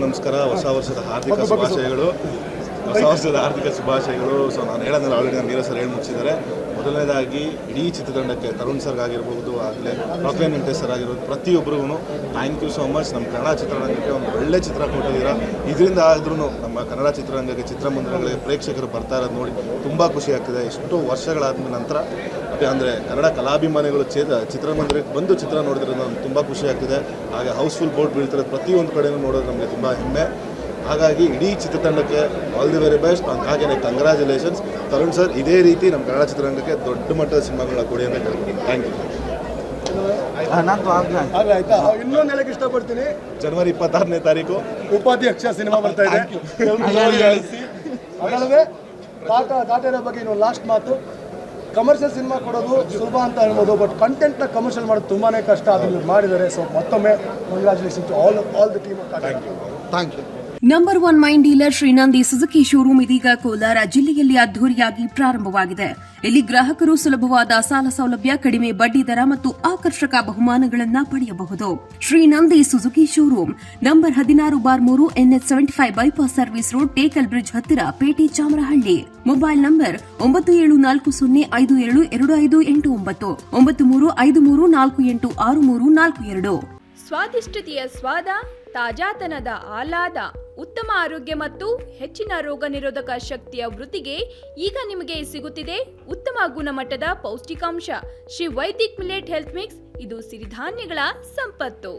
ನಮಸ್ಕಾರ. ಹೊಸ ವರ್ಷದ ಹಾರ್ದಿಕ ಶುಭಾಶಯಗಳು. ಸೊ ನಾನು ಹೇಳೋದಲ್ಲ, ಆಲ್ರೆಡಿ ನಾನು ನೀರಜ್ ಸರ್ ಹೇಳಿ ಮುಗಿಸಿದ್ದಾರೆ. ಮೊದಲನೇದಾಗಿ ಇಡೀ ಚಿತ್ರತಂಡಕ್ಕೆ, ತರುಣ್ ಸರ್ಗೆ ಆಗಿರ್ಬೋದು, ಆಗಲೇ ರಾಕ್ಲೈನ್ ವೆಂಕಟೇಶ್ ಸರ್ ಆಗಿರ್ಬೋದು, ಪ್ರತಿಯೊಬ್ಬರಿಗೂ ಥ್ಯಾಂಕ್ ಯು ಸೋ ಮಚ್. ನಮ್ಮ ಕನ್ನಡ ಚಿತ್ರರಂಗಕ್ಕೆ ಒಂದು ಒಳ್ಳೆ ಚಿತ್ರ ಕೊಟ್ಟಿದ್ದೀರಾ. ಇದರಿಂದ ಆದ್ರೂ ನಮ್ಮ ಕನ್ನಡ ಚಿತ್ರರಂಗಕ್ಕೆ, ಚಿತ್ರಮಂದಿರಗಳಿಗೆ ಪ್ರೇಕ್ಷಕರು ಬರ್ತಾ ಇರೋದು ನೋಡಿ ತುಂಬ ಖುಷಿ ಆಗ್ತಿದೆ. ಎಷ್ಟೋ ವರ್ಷಗಳಾದ ನಂತರ ಅಂದರೆ ಕನ್ನಡ ಕಲಾಭಿಮಾನಿಗಳು ಚಿತ್ರಮಂದಿರಕ್ಕೆ ಬಂದು ಚಿತ್ರ ನೋಡಿದ್ರೆ ನಮ್ಗೆ ತುಂಬ ಖುಷಿ ಆಗ್ತಿದೆ. ಹಾಗೆ ಹೌಸ್ಫುಲ್ ಬೋರ್ಡ್ ಬೀಳ್ತಿರೋದು ಪ್ರತಿಯೊಂದು ಕಡೆಯೂ ನೋಡೋದು ನಮಗೆ ತುಂಬ ಹೆಮ್ಮೆ. ಹಾಗಾಗಿ ಇಡೀ ಚಿತ್ರತಂಡಕ್ಕೆ ಆಲ್ ದಿ ವೆರಿ ಬೆಸ್ಟ್. ಹಾಗೆಯೇ ಕಂಗ್ರ್ಯಾಚುಲೇಷನ್ಸ್ ತರುಣ್ ಸರ್. ಇದೇ ರೀತಿ ನಮ್ಮ ಕನ್ನಡ ಚಿತ್ರರಂಗಕ್ಕೆ ದೊಡ್ಡ ಮಟ್ಟದ ಸಿನಿಮಾಗಳನ್ನ ಕೊಡಿ ಅಂತ ಹೇಳ್ತೀನಿ. Thank you. ಇನ್ನೊಂದು ಹೇಳಕ್ಕೆ ಇಷ್ಟಪಡ್ತೀನಿ, ಜನವರಿ 26ನೇ ತಾರೀಕು ಉಪಾಧ್ಯಕ್ಷ ಸಿನಿಮಾ ಬರ್ತಾ ಇದೆ. ಅದಲ್ಲದೆ ಟಾಟಾ ಬಗ್ಗೆ ಇನ್ನೊಂದು ಲಾಸ್ಟ್ ಮಾತು, ಕಮರ್ಷಿಯಲ್ ಸಿನಿಮಾ ಕೊಡೋದು ಸುಲಭ ಅಂತ ಹೇಳ್ಬೋದು, ಬಟ್ ಕಂಟೆಂಟ್ನ ಕಮರ್ಷಿಯಲ್ ಮಾಡೋದು ತುಂಬಾ ಕಷ್ಟ. ಅದನ್ನು ಮಾಡಿದ್ದಾರೆ. ಸೊ ಮತ್ತೊಮ್ಮೆ congratulation to all the team. Thank you. Number 1 main dealer Srinandi Suzuki showroom ಇದೀಗ ಕೋಲಾರ ಜಿಲ್ಲೆಯಲ್ಲಿ ಅದ್ದೂರಿಯಾಗಿ ಪ್ರಾರಂಭವಾಗಿದೆ. ಇಲ್ಲಿ ಗ್ರಾಹಕರು ಸುಲಭವಾದ ಸಾಲ ಸೌಲಭ್ಯ, ಕಡಿಮೆ ಬಡ್ಡಿ ದರ ಮತ್ತು ಆಕರ್ಷಕ ಬಹುಮಾನಗಳನ್ನು ಪಡೆಯಬಹುದು. Srinandi Suzuki showroom number 16/3 NH 75 bypass service road, Tekal bridge ಹತ್ತಿರ, ಪೇಟೆ, ಚಾಮರಹಳ್ಳಿ. Mobile number 9740525289 9353486342. ಸ್ವಾದಿಷ್ಟತೆಯ ಸ್ವಾದ, ತಾಜಾತನದ ಆಹ್ಲಾದ, ಉತ್ತಮ ಆರೋಗ್ಯ ಮತ್ತು ಹೆಚ್ಚಿನ ರೋಗ ನಿರೋಧಕ ಶಕ್ತಿಯ ವೃದ್ಧಿಗೆ ಈಗ ನಿಮಗೆ ಸಿಗುತ್ತಿದೆ ಉತ್ತಮ ಗುಣಮಟ್ಟದ ಪೌಷ್ಟಿಕಾಂಶ. Shri Vaidik millet health mix. ಇದು ಸಿರಿಧಾನ್ಯಗಳ ಸಂಪತ್ತು.